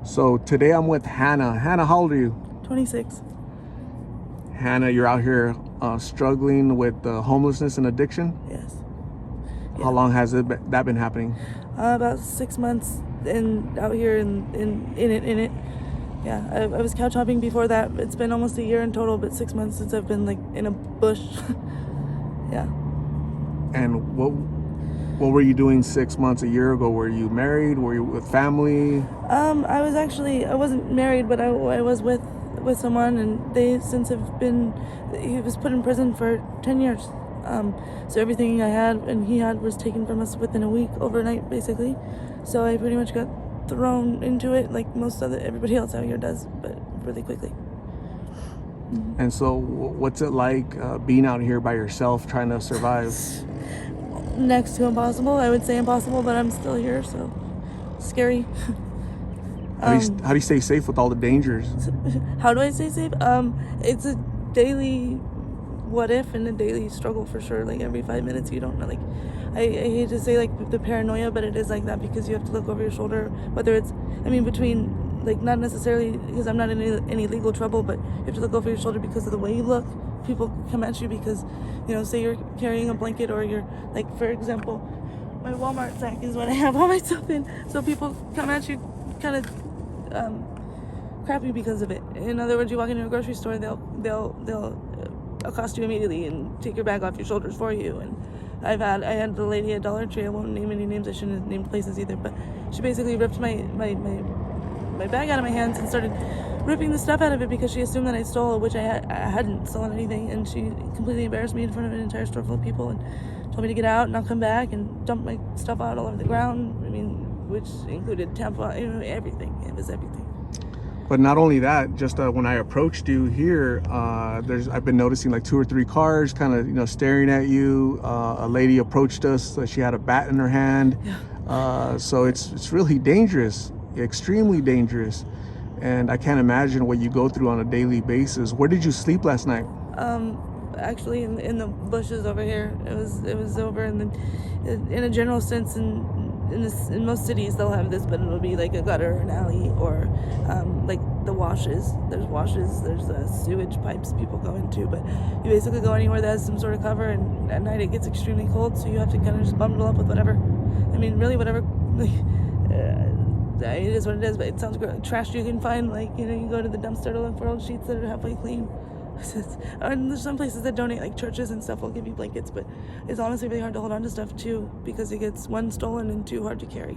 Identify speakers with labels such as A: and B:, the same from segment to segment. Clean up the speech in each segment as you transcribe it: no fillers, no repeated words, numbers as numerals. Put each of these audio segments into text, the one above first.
A: So today I'm with Hannah. Hannah, how old are you?
B: 26.
A: Hannah, you're out here struggling with homelessness and addiction.
B: Yes.
A: How long has that been happening?
B: About 6 months out here in it. Yeah, I was couch hopping before that. It's been almost a year in total, but 6 months since I've been like in a bush. Yeah.
A: And what were you doing 6 months, a year ago? Were you married? Were you with family?
B: I wasn't married, but I was with someone, and they since he was put in prison for 10 years. So everything I had and he had was taken from us within a week, overnight, basically. So I pretty much got thrown into it like everybody else out here does, but really quickly.
A: And so what's it like being out here by yourself trying to survive?
B: Next to impossible. I would say impossible, but I'm still here, so scary.
A: How do you stay safe with all the dangers?
B: How do I stay safe? It's a daily what if and a daily struggle for sure. Like every 5 minutes, you don't know. Like I hate to say like the paranoia, but it is like that because you have to look over your shoulder. Whether it's, between like not necessarily because I'm not in any legal trouble, but you have to look over your shoulder because of the way you look. People come at you because, say you're carrying a blanket or you're like, for example, my Walmart sack is what I have all my stuff in. So people come at you kind of crappy because of it. In other words, you walk into a grocery store, they'll accost you immediately and take your bag off your shoulders for you. And I had the lady at Dollar Tree, I won't name any names, I shouldn't have named places either, but she basically ripped my bag out of my hands and started ripping the stuff out of it because she assumed that I stole, which I hadn't stolen anything, and she completely embarrassed me in front of an entire store full of people and told me to get out and I'll come back, and dumped my stuff out all over the ground, which included tampon, everything. It was everything.
A: But not only that, just when I approached you here, I've been noticing like 2 or 3 cars kind of staring at you. A lady approached us. She had a bat in her hand.
B: Yeah.
A: So it's really dangerous, extremely dangerous. And I can't imagine what you go through on a daily basis. Where did you sleep last night?
B: Actually, in the bushes over here. It was over in a general sense. In most cities they'll have this, but it'll be like a gutter or an alley, or like the washes. There's washes. There's sewage pipes people go into. But you basically go anywhere that has some sort of cover. And at night it gets extremely cold, so you have to kind of just bundle up with whatever. Really whatever. It is what it is, but it sounds great. Trash you can find, you go to the dumpster to look for old sheets that are halfway clean. And there's some places that donate, like churches and stuff will give you blankets, but it's honestly really hard to hold on to stuff too because it gets 1 stolen and 2 hard to carry.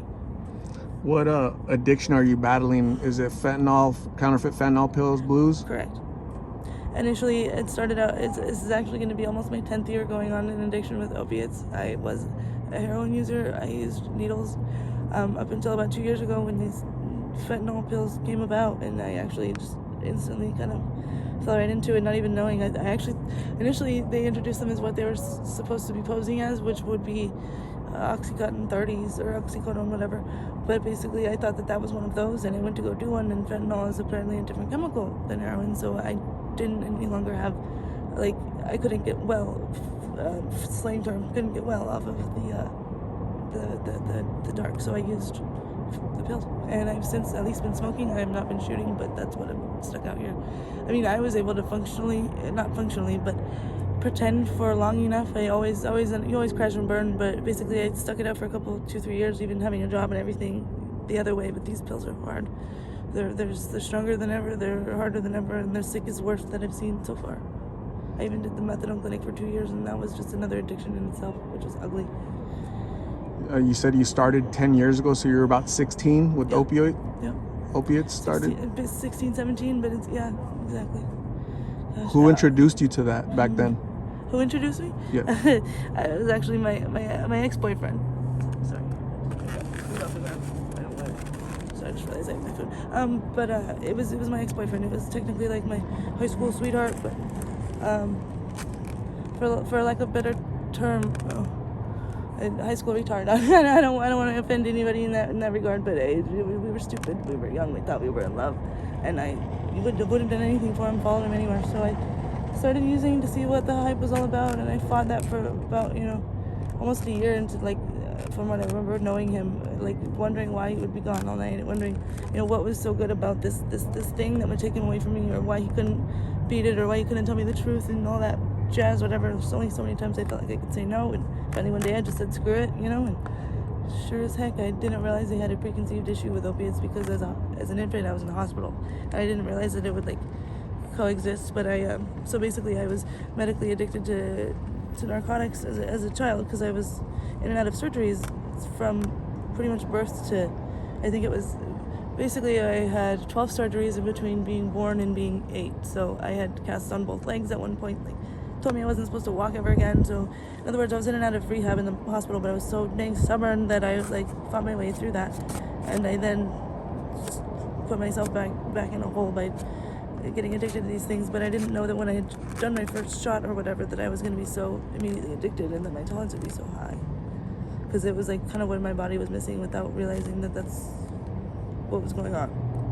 A: What addiction are you battling? Is it fentanyl, counterfeit fentanyl pills, blues?
B: Correct. Initially, it started out, this is actually going to be almost my 10th year going on in addiction with opiates. I was a heroin user. I used needles up until about 2 years ago when these fentanyl pills came about, and I actually just instantly kind of fell right into it, not even knowing. I actually, initially they introduced them as what they were supposed to be posing as, which would be Oxycontin 30s or Oxycodone, whatever. But basically I thought that was one of those, and I went to go do one, and fentanyl is apparently a different chemical than heroin, so I didn't any longer have, I couldn't get well, slang term, couldn't get well off of the dark, so I used the pills, and I've since at least been smoking. I have not been shooting, but that's what I'm stuck out here. I was able to not functionally, but pretend for long enough. You always crash and burn, but basically I stuck it out for 2-3 years, even having a job and everything the other way. But these pills are hard. They're stronger than ever, they're harder than ever, and their sickest worst that I've seen so far. I even did the methadone clinic for 2 years, and that was just another addiction in itself, which was ugly.
A: You said you started 10 years ago, so you were about 16 with
B: Yeah.
A: opiates started?
B: 16, 17, but yeah, exactly. Gosh,
A: Who introduced you to that back then?
B: Who introduced me?
A: Yeah.
B: It was actually my ex-boyfriend. Sorry. So I just realized I have my food. But it was my ex-boyfriend. It was technically like my high school sweetheart, but for lack of a better term, high school retard. I don't want to offend anybody in that regard, but we were stupid. We were young. We thought we were in love, and I would have done anything for him, followed him anywhere. So I started using to see what the hype was all about, and I fought that for about almost a year into from what I remember knowing him, like wondering why he would be gone all night, wondering, what was so good about this thing that would take him away from me, or why he couldn't beat it, or why he couldn't tell me the truth and all that jazz, whatever. There's only so many times I felt like I could say no, and finally one day I just said screw it, and sure as heck I didn't realize I had a preconceived issue with opiates, because as an infant I was in the hospital and I didn't realize that it would like coexist. But so basically I was medically addicted to narcotics as a child, because I was in and out of surgeries from pretty much birth to, I think it was, basically I had 12 surgeries in between being born and being 8. So I had casts on both legs at one point, like told me I wasn't supposed to walk ever again. So in other words, I was in and out of rehab in the hospital, but I was so dang stubborn that I like fought my way through that, and I then put myself back in a hole by getting addicted to these things. But I didn't know that when I had done my first shot or whatever, that I was going to be so immediately addicted and that my tolerance would be so high, because it was like kind of what my body was missing without realizing that that's what was going on.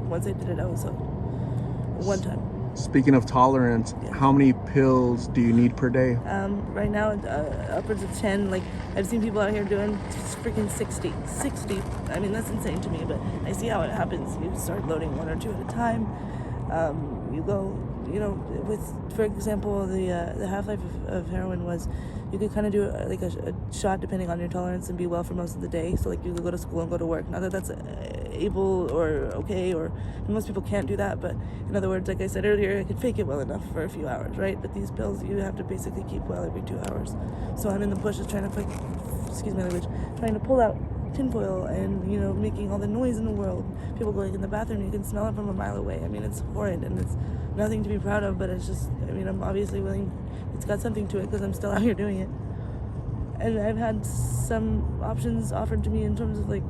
B: Once I did it, I was hooked. One time.
A: Speaking of tolerance,
B: Yeah.
A: how many pills do you need per day?
B: Right now, upwards of 10. Like, I've seen people out here doing freaking 60. I mean, that's insane to me, but I see how it happens. You start loading 1 or 2 at a time. You go, with, for example, the half-life of heroin was, you could kind of do like a shot depending on your tolerance and be well for most of the day. So like you could go to school and go to work. Not that that's able or okay, or most people can't do that, but in other words, like I said earlier, I could fake it well enough for a few hours, right? But these pills you have to basically keep well every 2 hours. So I'm in the bushes trying to pull out tinfoil and making all the noise in the world. People going in the bathroom, you can smell it from a mile away. I mean, it's horrid and it's nothing to be proud of, but it's just, I'm obviously willing. It's got something to it because I'm still out here doing it. And I've had some options offered to me in terms of like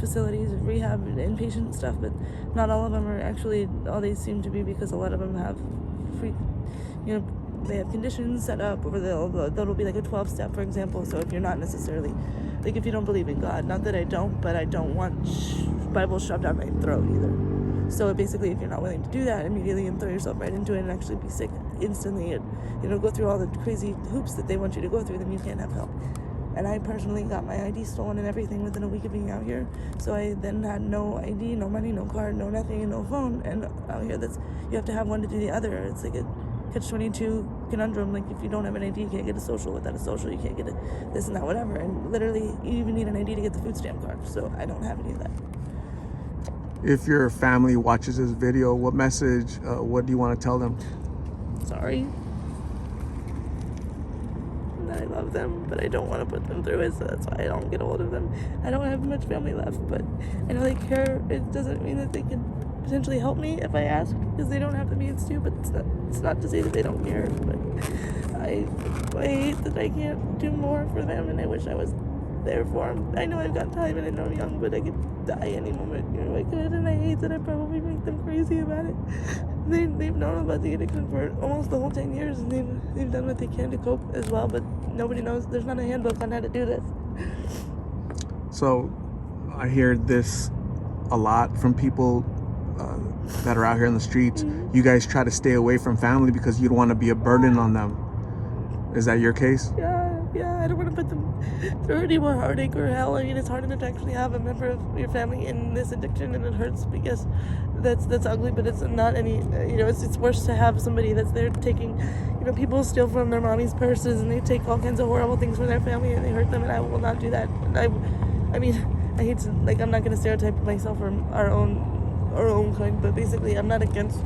B: facilities, rehab, and inpatient stuff, but not all of them are actually all they seem to be, because a lot of them have they have conditions set up, or that'll be like a 12-step, for example. So if you're not necessarily, like if you don't believe in God, not that I don't, but I don't want Bible shoved down my throat either. So basically, if you're not willing to do that immediately and throw yourself right into it and actually be sick instantly and go through all the crazy hoops that they want you to go through, then you can't have help. And I personally got my ID stolen and everything within a week of being out here. So I then had no ID, no money, no card, no nothing, and no phone. And out here, you have to have one to do the other. It's like a catch-22 conundrum. Like if you don't have an ID, you can't get a social. Without a social, you can't get this and that, whatever. And literally, you even need an ID to get the food stamp card. So I don't have any of that.
A: If your family watches this video, what message, what do you want to tell them?
B: Sorry that I love them, but I don't want to put them through it, so that's why I don't get a hold of them. I don't have much family left, but I know they care. It doesn't mean that they can potentially help me if I ask, because they don't have the means to, but it's not to say that they don't care. But I hate that I can't do more for them, and I wish I was there for them. I know I've got time and I know I'm young, but I could die any moment. I could, and I hate that I probably make them crazy about it. They've known about the addiction for almost the whole 10 years, and they've done what they can to cope as well, but nobody knows. There's not a handbook on how to do this.
A: So I hear this a lot from people that are out here in the streets.
B: Mm-hmm.
A: You guys try to stay away from family because you don't want to be a burden on them. Is that your case?
B: Yeah, I don't want to put them through any more heartache or hell. I mean, it's hard enough to actually have a member of your family in this addiction, and it hurts because that's ugly, but it's not any, it's worse to have somebody that's there taking, people steal from their mommy's purses, and they take all kinds of horrible things from their family, and they hurt them, and I will not do that. And I hate to, like, I'm not going to stereotype myself or our own kind, but basically I'm not against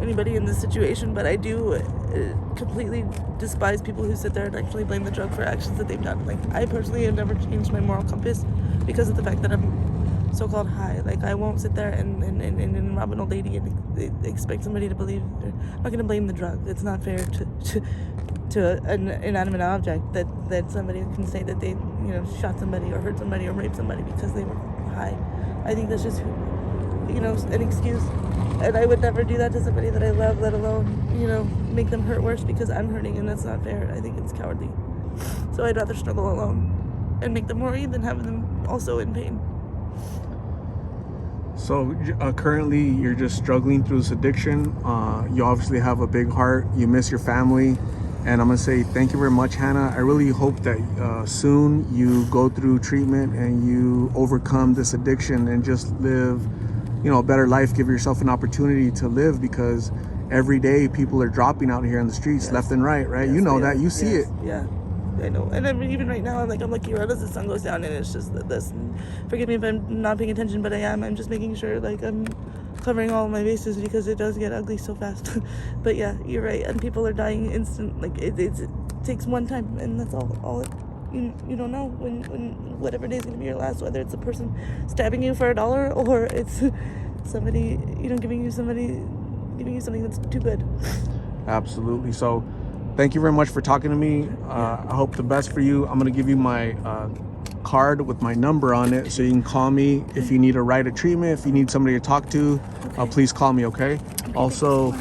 B: anybody in this situation, but I do completely despise people who sit there and actually blame the drug for actions that they've done. Like, I personally have never changed my moral compass because of the fact that I'm so-called high. Like, I won't sit there and rob an old lady and expect somebody to believe. I'm not going to blame the drug. It's not fair to an inanimate object that somebody can say that they shot somebody or hurt somebody or raped somebody because they were high. I think that's just an excuse, and I would never do that to somebody that I love, let alone make them hurt worse because I'm hurting, and that's not fair. I think it's cowardly. So I'd rather struggle alone and make them worry than have them also in pain.
A: So currently you're just struggling through this addiction. You obviously have a big heart. You miss your family. And I'm gonna say thank you very much, Hannah. I really hope that soon you go through treatment and you overcome this addiction and just live, you know, a better life. Give yourself an opportunity to live, because every day people are dropping out here in the streets,
B: Yes.
A: left and right, right?
B: Yes,
A: You know
B: they
A: that,
B: are.
A: you see
B: Yes.
A: it.
B: Yeah, I know. And I mean, even right now, I'm looking around as the sun goes down, and it's just this. Forgive me if I'm not paying attention, but I am. I'm just making sure like I'm covering all of my bases, because it does get ugly so fast. But yeah, you're right. And people are dying instant. Like it takes one time, and that's all. You don't know when whatever day is gonna be your last. Whether it's a person stabbing you for $1 or it's somebody giving you something that's too good.
A: Absolutely. So thank you very much for talking to me. I hope the best for you. I'm going to give you my card with my number on it, so you can call me if you need a ride of treatment, if you need somebody to talk to.
B: Okay.
A: Please call me, okay? Also,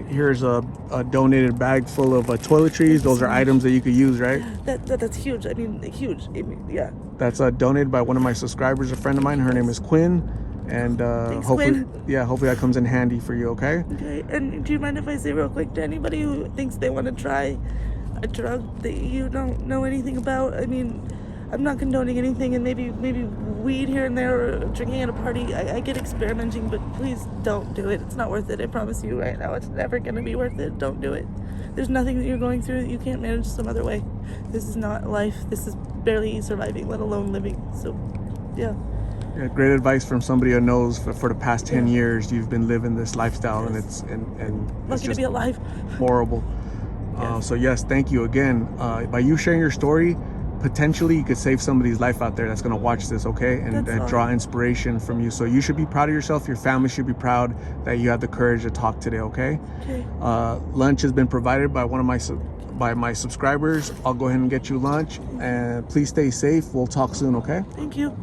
A: here's a donated bag full of toiletries. Those are items that you could use, right?
B: That's huge. I mean, huge. Yeah.
A: That's donated by one of my subscribers, a friend of mine. Her name is Quinn. And
B: Thanks,
A: hopefully,
B: Quinn.
A: hopefully that comes in handy for you, okay?
B: Okay. And do you mind if I say real quick to anybody who thinks they want to try a drug that you don't know anything about? I mean, I'm not condoning anything, and maybe weed here and there, or drinking at a party. I get experimenting, but please don't do it. It's not worth it. I promise you right now, it's never gonna be worth it. Don't do it. There's nothing that you're going through that you can't manage some other way. This is not life. This is barely surviving, let alone living. So, yeah.
A: Yeah, great advice from somebody who knows for the past 10 years you've been living this lifestyle, and
B: Yes.
A: it's
B: Lucky to
A: just
B: be alive.
A: horrible.
B: Yes.
A: So yes, thank you again. By you sharing your story, potentially you could save somebody's life out there that's going to watch this, okay? And
B: That's
A: draw
B: awesome.
A: inspiration from you. So you should be proud of yourself. Your family should be proud that you had the courage to talk today, okay?
B: Okay.
A: Lunch has been provided by one of my subscribers. I'll go ahead and get you lunch, and please stay safe. We'll talk soon, okay?
B: Thank you.